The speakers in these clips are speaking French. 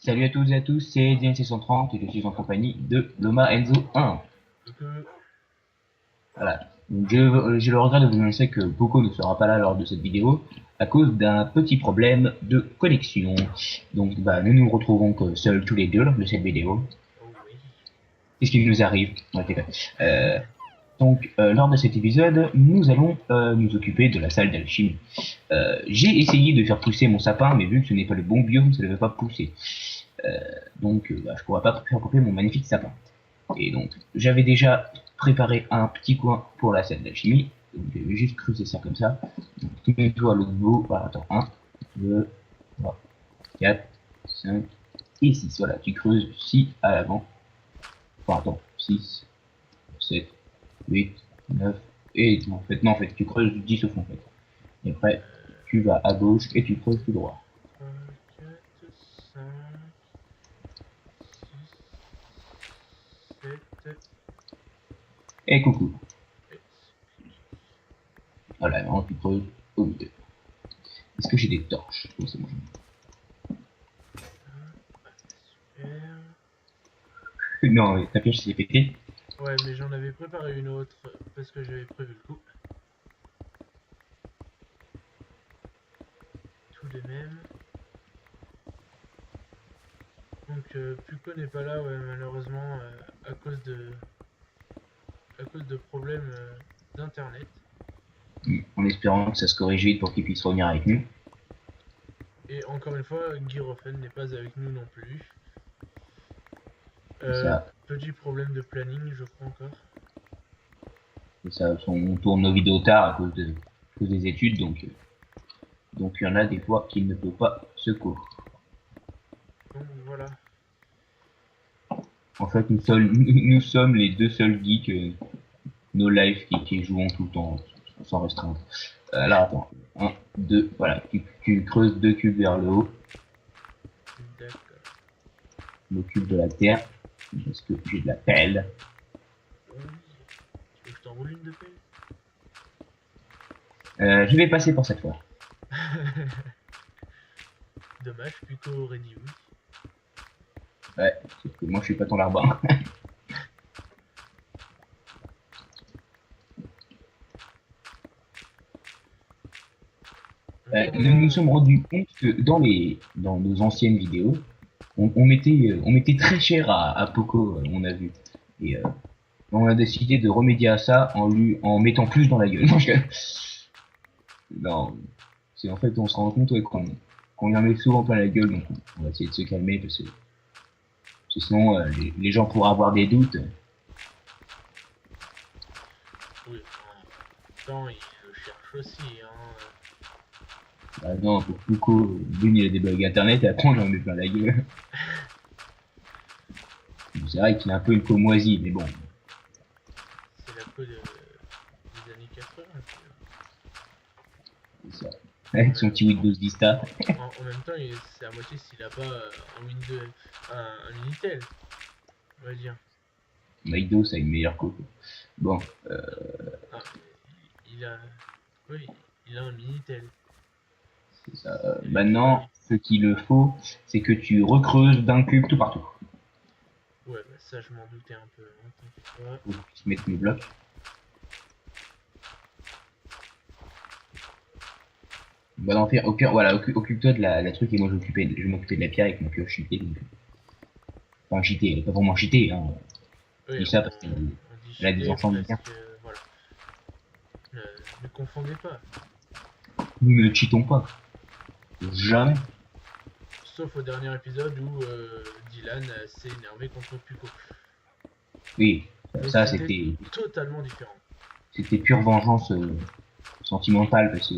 Salut à toutes et à tous, c'est DNC130 et je suis en compagnie de Loma Enzo 1. Voilà. Donc, j'ai le regret de vous annoncer que Poco ne sera pas là lors de cette vidéo à cause d'un petit problème de connexion. Donc nous nous retrouvons que seuls tous les deux lors de cette vidéo. Oh oui. Qu'est-ce qui nous arrive? Lors de cet épisode, nous allons nous occuper de la salle d'alchimie. J'ai essayé de faire pousser mon sapin, mais vu que ce n'est pas le bon biome, ça ne veut pas pousser. Je ne pourrais pas faire pousser mon magnifique sapin. Et donc, j'avais déjà préparé un petit coin pour la salle d'alchimie. Donc, je vais juste creuser ça comme ça. Donc, tous mes toits à l'autre bout. Voilà, attends, 1, 2, 3, 4, 5 et 6. Voilà, tu creuses 6 à l'avant. Enfin, attends, 6, 7, 8, 9, et en fait, tu creuses 10 au fond, en fait. Et après, tu vas à gauche et tu creuses tout droit. 3, 4, 5, 6, 7, Et coucou. 8. Voilà, maintenant tu creuses au milieu. Est-ce que j'ai des torches? Oui, c'est bon. Super. Non, ta pioche s'est pété. Ouais, mais j'en avais préparé une autre parce que j'avais prévu le coup. Tout de même. Donc, Puko n'est pas là, ouais, malheureusement, à cause de problèmes d'internet. En espérant que ça se corrige vite pour qu'il puisse revenir avec nous. Et encore une fois, Girofen n'est pas avec nous non plus. C'est ça, Petit problème de planning, je crois encore. c'est ça. On tourne nos vidéos tard à cause des études, donc il y en a des fois qu'il ne peut pas se couvrir. Donc voilà. En fait, nous sommes les deux seuls geeks, nos lives qui jouons tout le temps sans restreinte. Alors attends, 1, 2, voilà, tu creuses 2 cubes vers le haut, D'accord. le cube de la terre, parce que j'ai de la pelle. Oui. Tu veux que je t'enroule une de pelle? Je vais passer pour cette fois. Dommage, Puko aurait dit oui. Ouais, sauf que moi je suis pas ton larbin. Nous nous sommes rendus compte que dans nos anciennes vidéos, on mettait très cher à Poco, on a vu. Et on a décidé de remédier à ça en mettant plus dans la gueule. Non, c'est en fait on se rend compte qu'on lui en met souvent plein la gueule, donc on va essayer de se calmer parce que sinon les gens pourraient avoir des doutes. Oui, en même temps, il le cherche aussi. Hein. Bah non, pour Poco, lui il a des bugs internet et après on lui en met plein la gueule. C'est vrai qu'il a un peu une peau moisie, mais bon. C'est la peau des années 80. C'est ça. Avec son petit Windows Vista. En même temps, c'est à moitié s'il a pas un Windows, un Minitel, on va dire. Windows a une meilleure copie. Bon, Ah, il a, oui, il a un Minitel. c'est ça. Il est plus Maintenant, joli. ce qu'il faut, c'est que tu recreuses d'un cube tout partout. Ouais, bah ça je m'en doutais un peu. Hein, t'inquiète pas. Faut que tu mettes mes blocs. Bah non, au pire, voilà, occupe-toi de la truc et moi je vais m'occuper de la pierre avec mon pioche cheaté. Enfin, cheaté, elle est pas vraiment cheaté, hein. Je Oui, dis ça parce qu'elle on dit a des cheaté enfants parce bien. que voilà. Ne, ne confondez pas. Nous ne cheatons pas. Jamais. Sauf au dernier épisode où Dylan s'est énervé contre Puko. Oui, Mais ça c'était totalement différent. c'était pure vengeance sentimentale parce que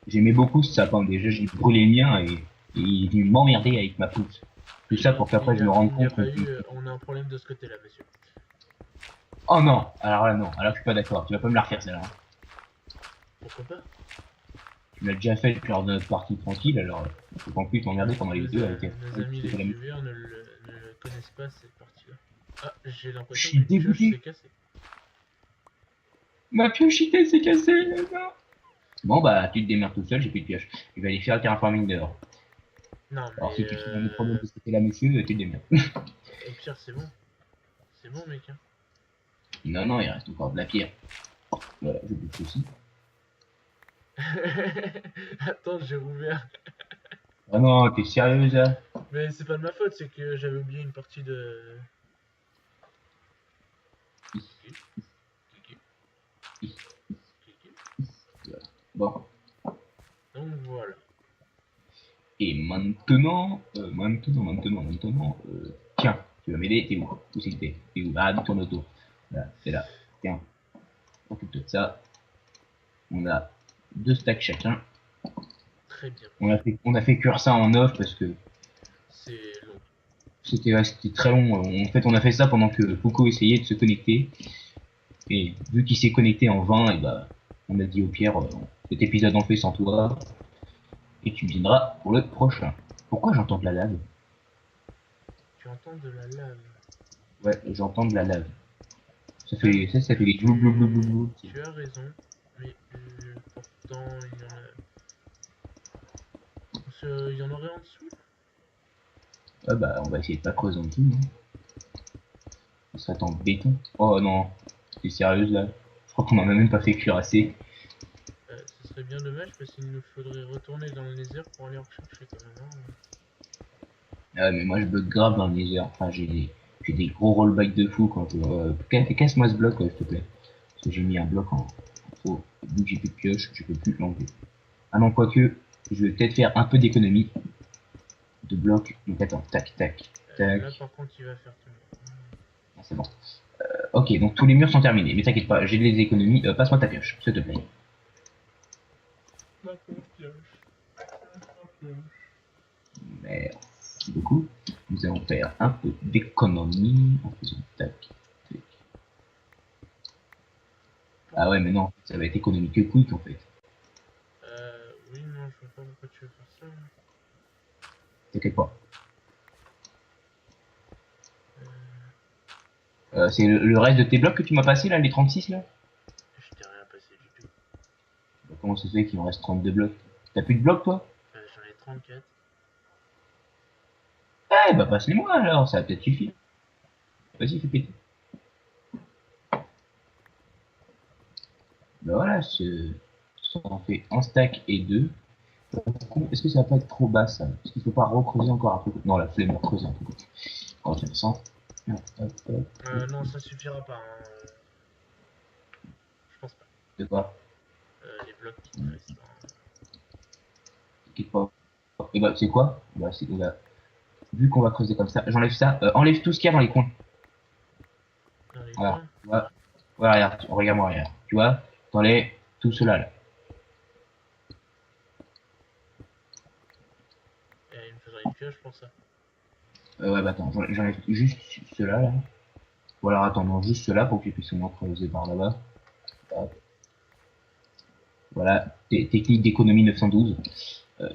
j'aimais beaucoup ce sapin. Déjà, j'ai brûlé le mien et il est venu m'emmerder avec ma pousse. Tout ça pour qu'après je me rende Il n'y a compte pas eu. On a un problème de ce côté-là, monsieur. Oh non, alors là non, alors je suis pas d'accord, tu vas pas me la refaire celle-là. Pourquoi pas? Tu l'as déjà fait lors de notre partie tranquille, alors faut pas plus t'emmerder pendant les deux avec Nos amis les viewers ne le connaissent pas cette partie-là. Ah, j'ai Je l'impression suis qu'une pioche s'est dégoûté. cassée. Ma piochité s'est cassée, non. Bon bah tu te démerdes tout seul, j'ai plus de pioche. Je vais aller faire le terraforming dehors. Non, Alors mais si tu trouves un autre problème de ce côté-là, monsieur, t'es bien. au pire, c'est bon. C'est bon, mec. Hein. Non, non, il reste encore de la pierre. Voilà, je bouge ceci. Attends, j'ai rouvert. Ah non, t'es sérieuse là? Mais c'est pas de ma faute, c'est que j'avais oublié une partie de. Kiki, Kiki, Kiki. Bon. Donc voilà. Et maintenant, tiens, tu vas m'aider, t'es où? Où c'est que t'es? T'es où? Ah, tourne autour. Voilà, c'est là. Tiens, occupe-toi de ça. On a 2 stacks chacun. Très bien. On a fait cuire ça en off parce que C'est long. c'était très long. En fait, on a fait ça pendant que Foucault essayait de se connecter. Et vu qu'il s'est connecté en vain, et bah, on a dit au Pierre, cet épisode en fait sans toi. Et tu viendras pour le prochain. Pourquoi j'entends de la lave? Tu entends de la lave. Ouais, j'entends de la lave. Ça Ah, fait, ça fait des glou glou glou glou glou. tu as raison. Mais pourtant, il y en a. Il y en aurait en dessous. Ah bah, on va essayer de pas creuser en dessous. Hein. Ça serait en béton. Oh non, t'es sérieuse là? Je crois qu'on en a même pas fait cuire assez. Ce serait bien dommage parce qu'il nous faudrait retourner dans le Nether pour aller en rechercher quand même. Hein. Ah, mais moi je bug grave dans le Nether. Enfin, j'ai des gros rollbacks de fou quand. Casse-moi ce bloc, s'il te plaît. Parce que j'ai mis un bloc en trop. Vu que j'ai plus de pioche, je peux plus l'enlever. Ah non, quoique, je vais peut-être faire un peu d'économie de blocs. Donc attends, tac, tac, tac. Là, par contre, il va faire tout. Ah, c'est bon. Ok, donc tous les murs sont terminés. Mais t'inquiète pas, j'ai des économies. Passe-moi ta pioche, s'il te plaît. Ma pioche. Merci beaucoup. Nous allons faire un peu d'économie en faisant tac, tac. Ah ouais, mais non, ça va être économie que quick en fait. Oui, non, je vois pas pourquoi tu veux faire ça. T'inquiète pas. Euh, C'est le reste de tes blocs que tu m'as passé là, les 36 là? je t'ai rien passé du tout. Comment ça se fait qu'il me reste 32 blocs? T'as plus de blocs toi? J'en ai 34. Eh bah passe-les-moi alors, ça va peut-être suffire. Vas-y, fais péter. Bah voilà, ça en fait un stack et deux. Est-ce que ça va pas être trop bas ça? Est-ce qu'il faut pas recreuser encore un peu? Non, la flemme de creuser un peu. Oh, tiens, ça. Non, ça suffira pas. Hein. Je pense pas. De quoi? Les blocs qui te restent. Hein. T'inquiète pas. Et bah, c'est quoi? Bah, vu qu'on va creuser comme ça, j'enlève ça. Enlève tout ce qu'il y a dans les coins. Dans les Voilà. coins. Voilà, voilà regarde, regarde-moi, regarde. Tu vois? T'enlèves tout cela là. Il me faudrait une pioche pour ça. Ouais, bah attends, j'enlève juste cela là. Ou alors attends, non, juste cela pour que tu puisses au moins creuser par là-bas. Voilà, technique d'économie 912.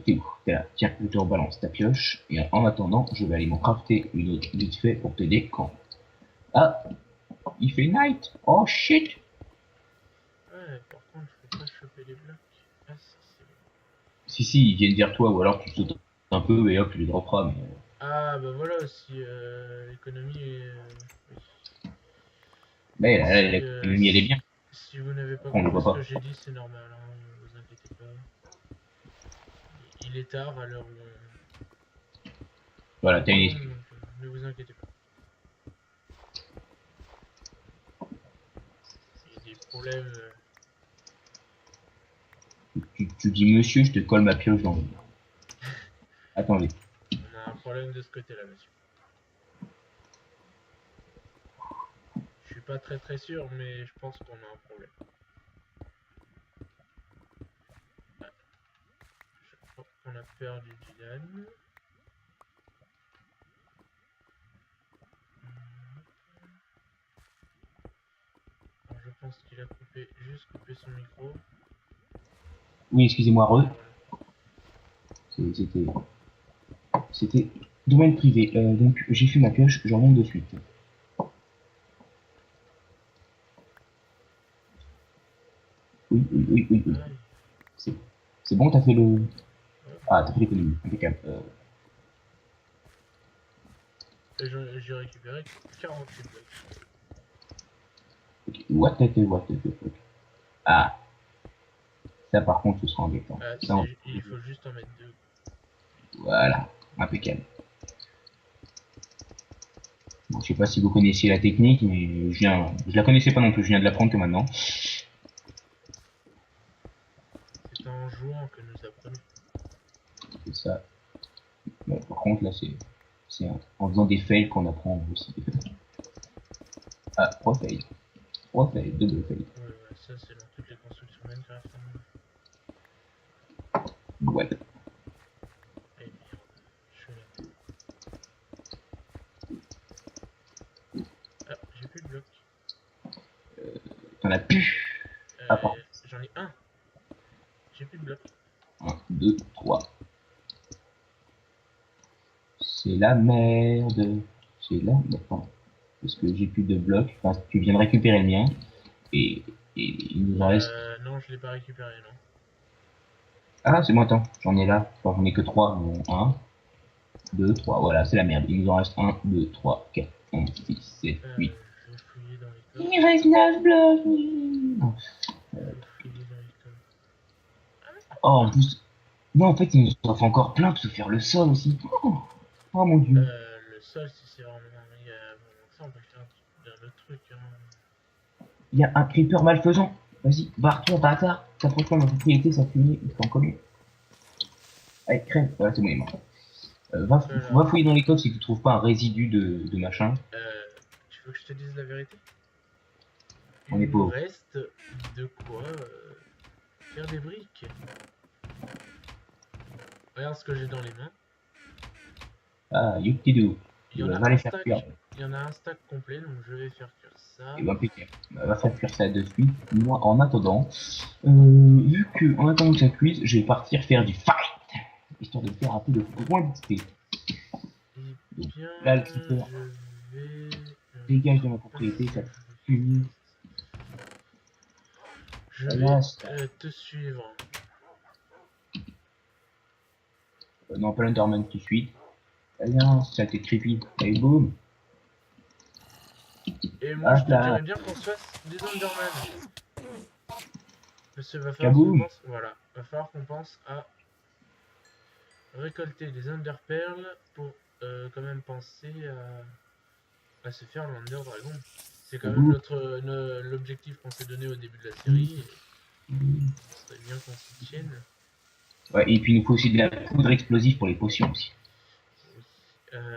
T'es où? T'es là. Tiens, je te rebalance ta pioche. Et en attendant, je vais aller m'en crafter une autre vite fait pour t'aider quand. Ah, il fait night. Oh shit. Ouais, par contre, faut pas choper les blocs. Ah, si, c'est bon. Si, ils viennent vers toi, ou alors tu sautes un peu et hop, tu les dropperas. Mais Ah, bah voilà aussi, l'économie est. Oui. mais là, Si, l'économie elle est bien. si vous n'avez pas On le compris voit ce que pas. j'ai dit, c'est normal, hein, vous inquiétez pas. Il est tard à l'heure où Voilà, on t'as une tourne, excuse. donc ne vous inquiétez pas. Il y a des problèmes. Tu dis monsieur, je te colle ma pioche dans le. Attendez. On a un problème de ce côté-là, monsieur. Je suis pas très sûr, mais je pense qu'on a un problème. Ah, je crois qu'on a perdu Dylan. Alors, je pense qu'il a juste coupé son micro. Oui, excusez-moi, Ah, voilà. C'était domaine privé. Donc j'ai fait ma pioche, j'en reviens de suite. Oui. Aïe. C'est c'est bon, t'as fait le. Ouais, Ah, t'as fait l'économie, impeccable. J'ai récupéré 48 blocs. Ok, what the fuck. Ah, ça par contre, ce sera embêtant. Ça, Il faut juste en mettre 2. voilà, impeccable. Bon, je sais pas si vous connaissiez la technique, mais je la connaissais pas non plus, je viens de l'apprendre que maintenant. C'est en jouant que nous apprenons. C'est ça. Mais par contre, là, c'est en faisant des fails qu'on apprend aussi. Ah, 3 fails. 3 fails, 2 fails. Ouais, ça c'est dans toutes les constructions Minecraft. Ouais. Eh merde, je suis là. Ah, j'ai plus de blocs. T'en as plus. Ah, pardon. J'en ai un. J'ai plus de blocs. 1, 2, 3. C'est la merde. C'est la merde. Parce que j'ai plus de blocs. Enfin, tu viens de récupérer le mien. Et il nous en reste. Non, je l'ai pas récupéré, non. Ah, c'est moi, attends. J'en ai là. Enfin, j'en ai que 3. 1, 2, 3. Voilà, c'est la merde. Il nous en reste 1, 2, 3, 4, 5, 6, 7, 8. Je vais fouiller dans les coffres. Il reste 9 blocs. Je vais fouiller dans les coffres. Oh, en plus. Non, en fait, il nous en faut encore plein pour se faire le sol aussi. Oh mon dieu. Le sol, si c'est vraiment ça, on peut faire un autre truc. Hein. Il y a un creeper malfaisant. Vas-y, barre-toi, bâtard. T'approches pas de ma propriété, ça finit. Il t'en connaît. Allez, crève. Voilà, c'est bon, il est mort. Va fouiller dans les coffres si tu trouves pas un résidu de machin. Tu veux que je te dise la vérité? On est Il nous pauvre. reste de quoi faire des briques. Regarde ce que j'ai dans les mains. Ah, youpidou. Il y en a Va un les faire stack. cuire. Il y en a un stack complet, donc je vais faire cuire ça. Et ben, impeccable. Va faire cuire ça de suite. Moi, en attendant, vu que en attendant que ça cuise, je vais partir faire du fight. Histoire de faire un peu de point d'XP. Donc, là, le creeper dégage de ma propriété, ça finit. Je vais te suivre. Non, pas l'Underman tout de suite. Viens, ça a été creepy. Allez, boum. Et moi, je te dirais bien qu'on se fasse des Enderman. Parce qu'il va falloir qu'on pense, voilà, va falloir qu'on pense à récolter des Ender Pearls pour quand même penser à se faire l'Ender Dragon. C'est quand même l'objectif qu'on s'est donné au début de la série. Et ce serait bien qu'on s'y tienne. Ouais, et puis il nous faut aussi de la poudre explosive pour les potions aussi.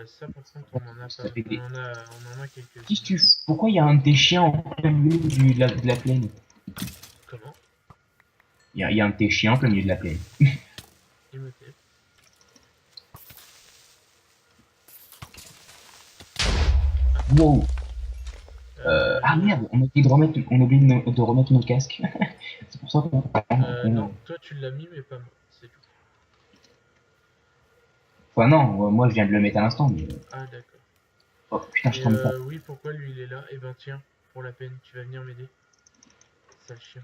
Ça par contre on en a pas. On en a quelques-uns. Pourquoi il y a un des chiens en plein milieu de la plaine? Comment? Il y a un de tes chiens en plein milieu de la plaine. Imhotep. Wow. Ah merde, on a oublié de remettre nos casques. C'est pour ça qu'on... Non, toi tu l'as mis mais pas moi, c'est tout. Enfin non, moi je viens de le mettre à l'instant. Mais... Ah d'accord. Oh putain, je tremble pas. Oui, pourquoi lui il est là? Eh ben tiens, pour la peine, tu vas venir m'aider. Sale chien.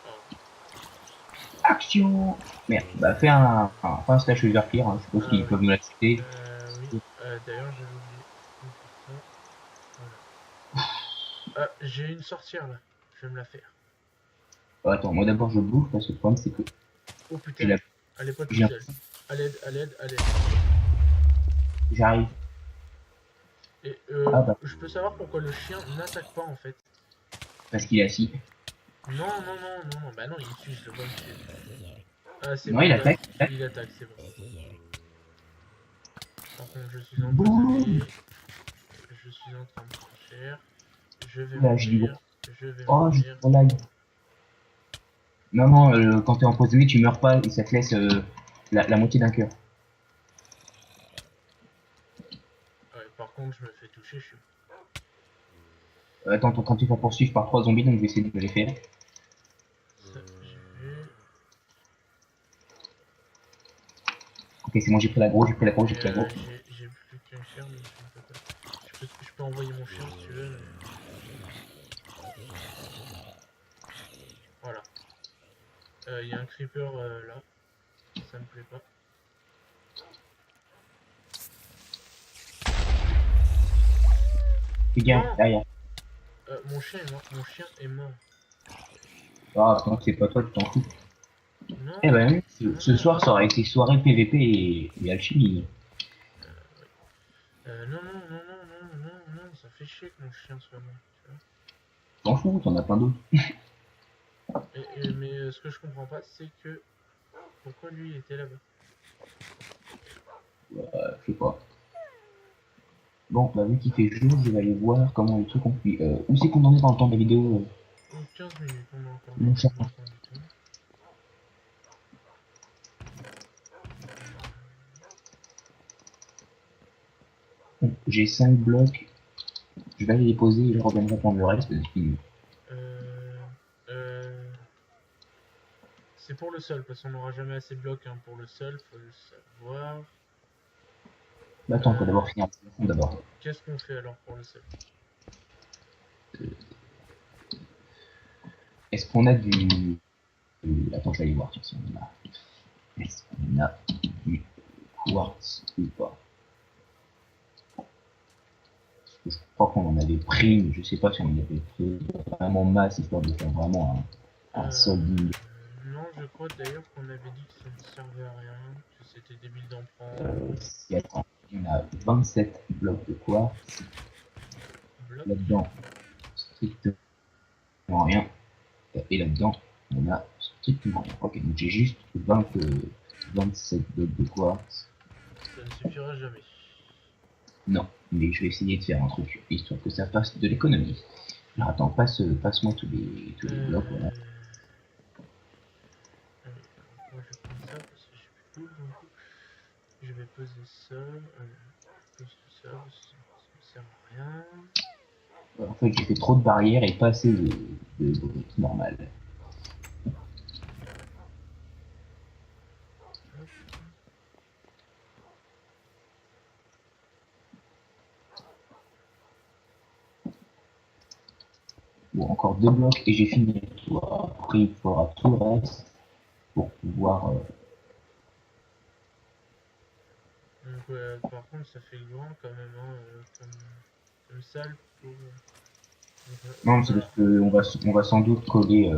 Oh. Action. Merde, bah fais un slash overclear, hein. Je suppose qu'ils peuvent nous l'accepter. Oui, d'ailleurs j'avais oublié. Voilà. Ah, j'ai une sorcière là, je vais me la faire. Oh, attends, moi d'abord je bouffe parce que le problème c'est que... Oh putain, elle est pas toute seule. À l'aide, à l'aide, à l'aide. J'arrive. Et je peux savoir pourquoi le chien n'attaque pas en fait. Parce qu'il est assis. Non, bah non, il tue, je le vois me tuer. Ah, c'est non, bon, il attaque. Il attaque, c'est bon. Par contre, je suis empoisonné. Je suis en train de prendre cher. Je vais mourir. Je vais mourir. Non, quand t'es empoisonné, tu meurs pas et ça te laisse la moitié d'un cœur. Ouais, par contre, je me fais toucher, je suis. Attends, quand tu vas poursuivre par 3 zombies, donc je vais essayer de les faire. Ça, je vais. Ok, c'est bon, j'ai pris l'aggro, j'ai pris l'aggro. J'ai plus qu'un chien, mais je ne peux pas. Je peux envoyer mon chien si tu veux. Mais... Voilà. Il y a un creeper là. Ça me plaît pas. Fais gaffe, Non, derrière. mon chien est mort. Mon chien est mort. Ah, quand c'est pas toi, tu t'en fous. Non, Eh ben, non, ce non, soir, ça aurait été soirée PVP et alchimie. oui. Non, non, non, non, non, non, non, ça fait chier que mon chien soit mort, tu vois. T'en fous, t'en as plein d'autres. Mais ce que je comprends pas, c'est que pourquoi lui il était là-bas. Je sais pas. Bon, bah, vu qu'il fait jour, je vais aller voir comment les trucs ont pris. Où c'est qu'on en est dans le temps de la vidéo, 15 minutes, on a encore mon cher? longtemps du tout. Bon, j'ai 5 blocs. Je vais aller les poser et je reviendrai prendre le reste. Euh, euh, c'est pour le sol, parce qu'on n'aura jamais assez de blocs hein, pour le sol, faut le savoir. Bah, attends, on peut d'abord finir le fond d'abord. Qu'est-ce qu'on fait alors pour le sol? Est-ce qu'on a du. Attends, je vais aller voir tiens, si on en a. Est-ce qu'on a du quartz ou pas? Je crois qu'on en avait pris, mais je sais pas si on en avait pris vraiment masse, histoire de faire vraiment un sol digne. Non, je crois d'ailleurs qu'on avait dit que ça ne servait à rien, que c'était débile d'en prendre. Si, attends, on a 27 blocs de quartz. Bloc. Là-dedans, strictement rien. Et là-dedans, on a strictement rien. Ok, donc j'ai juste 27 blocs de quartz. Ça ne suffira jamais. Non, mais je vais essayer de faire un truc, histoire que ça fasse de l'économie. Alors attends, passe-moi tous les blocs, voilà. Allez, alors moi je vais prendre ça parce que j'ai plus de boule d'un coup. Je vais poser ça. Je pose tout ça parce que ça ne sert à rien. En fait, j'ai fait trop de barrières et pas assez de briques normales. Hop. Bon, encore 2 blocs et j'ai fini le tour. Après, il faudra tout le reste pour pouvoir. Donc par contre ça fait grand quand même hein, comme salle pour... donc, Non, c'est voilà. parce on va sans doute coller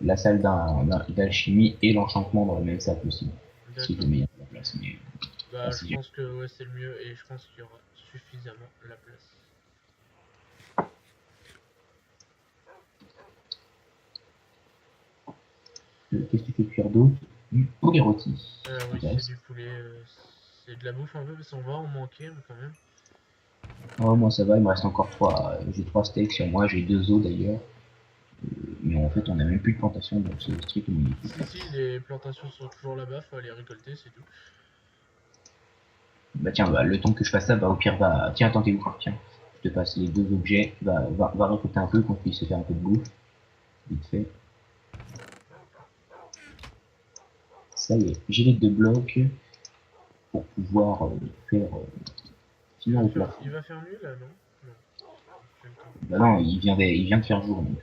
la salle d'alchimie et l'enchantement dans le même sac aussi. Si je D'accord. mets la place. Mais Bah je si pense que ouais, c'est le mieux et je pense qu'il y aura suffisamment la place. qu'est-ce que tu fais cuire d'autre? Du poulet rôti. Oui, c'est du poulet, c'est de la bouffe un peu parce qu'on va en manquer hein, quand même. Oh, moi ça va, il me reste encore 3. J'ai 3 steaks sur moi, j'ai 2 os d'ailleurs. Mais en fait, on n'a même plus de plantation, donc c'est strictement inutile. Si, les plantations sont toujours là-bas, faut aller récolter, c'est tout. Bah tiens, bah, le temps que je fasse ça, bah au pire, va. Tiens, attends, t'es où? Tiens, je te passe les 2 objets, va récolter un peu, qu'on puisse se faire un peu de bouffe. Vite fait. Ça y est, j'ai les 2 blocs pour pouvoir faire finir le plafond. Il va faire nuit là, non? Non, j'ai le temps. Bah non, il vient de faire jour, donc.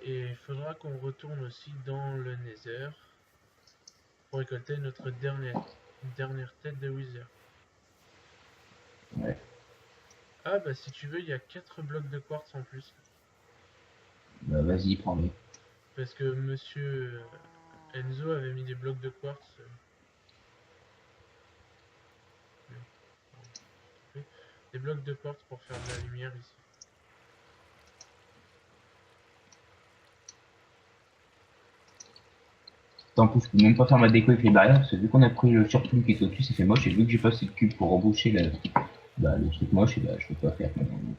Et il faudra qu'on retourne aussi dans le Nether pour récolter notre dernière tête de Wither. Ouais. Ah bah si tu veux, il y a 4 blocs de quartz en plus. Bah vas-y, prends-les. Parce que monsieur Enzo avait mis des blocs de quartz. Des blocs de quartz pour faire de la lumière ici. En plus, je peux même pas faire ma déco avec les barrières, parce que vu qu'on a pris le surplus qui est au-dessus, ça fait moche, et vu que j'ai passé le cube pour reboucher le truc moche, et bah, je peux pas faire maintenant. Donc,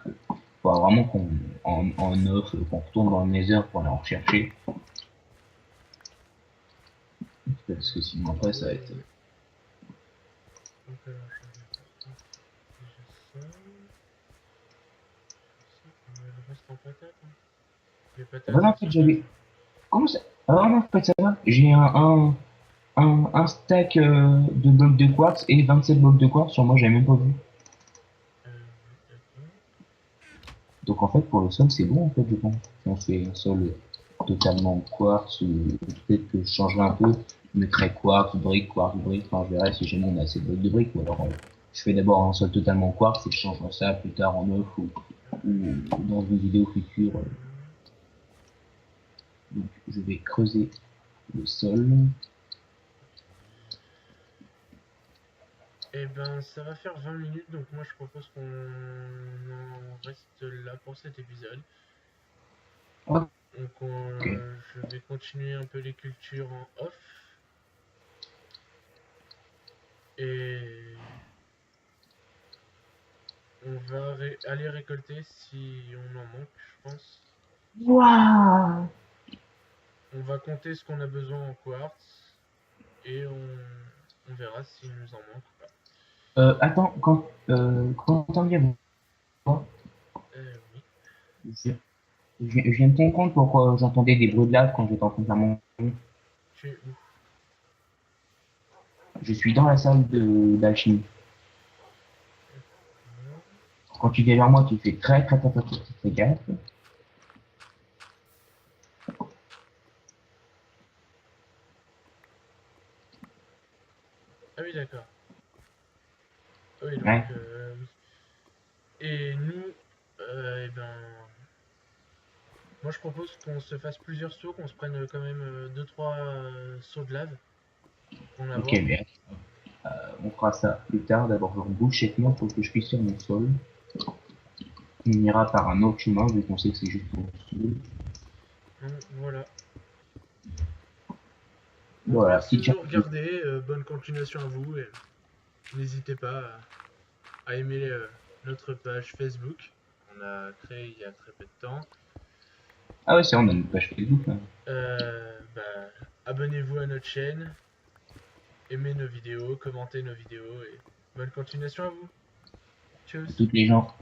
faudra vraiment qu'on en off, qu'on retourne dans le nether pour aller en rechercher. Parce que sinon après ça va être. Donc alors je vais par contre déjà ça. Le reste en patate. Hein. Les Ah bah patates non, ça en fait sert à rien. j'avais. Comment ça? Ah non, en fait ça va. J'ai un stack de blocs de quartz et 27 blocs de quartz sur moi, j'avais même pas vu. Oui, d'accord. Donc en fait pour le sol c'est bon en fait je pense. Si on fait un sol totalement quartz, ou peut-être que je changerai un peu, je mettrai quartz, brique, enfin je verrai si jamais on a assez de blocs de briques ou alors Je fais d'abord un sol totalement en quartz et je changerai ça plus tard en œuf ou dans une vidéo future. Donc je vais creuser le sol. Et ben ça va faire 20 minutes, donc moi je propose qu'on en reste là pour cet épisode. Ouais. Donc je vais continuer un peu les cultures en off. Et on va aller récolter si on en manque, je pense. Waouh! On va compter ce qu'on a besoin en quartz et on verra s'il nous en manque ou pas. Attends, quand on vient voir, Oui. je viens de comprendre pourquoi j'entendais des bruits de lave quand j'étais en train de faire mon. Tu es où? Je suis dans la salle d'alchimie. Quand tu viens vers moi, tu fais très gaffe. Ah oui, d'accord. Oui, donc Ouais. oui. Et nous, eh ben, moi je propose qu'on se fasse plusieurs sauts, qu'on se prenne quand même 2-3 sauts de lave pour en Ok, avoir. mais on fera ça plus tard. D'abord, je rebouche cette main pour que je puisse sur mon sol. On ira par un autre chemin, vu qu'on sait que c'est juste pour le. Donc voilà. Donc Voilà, merci petit de chat. nous regarder, bonne continuation à vous et n'hésitez pas à aimer notre page Facebook qu'on a créée il y a très peu de temps. Ah ouais, c'est vrai, on a une page Facebook, là. Bah, abonnez-vous à notre chaîne, aimez nos vidéos, commentez nos vidéos et bonne continuation à vous. À Tchuss. toutes les gens.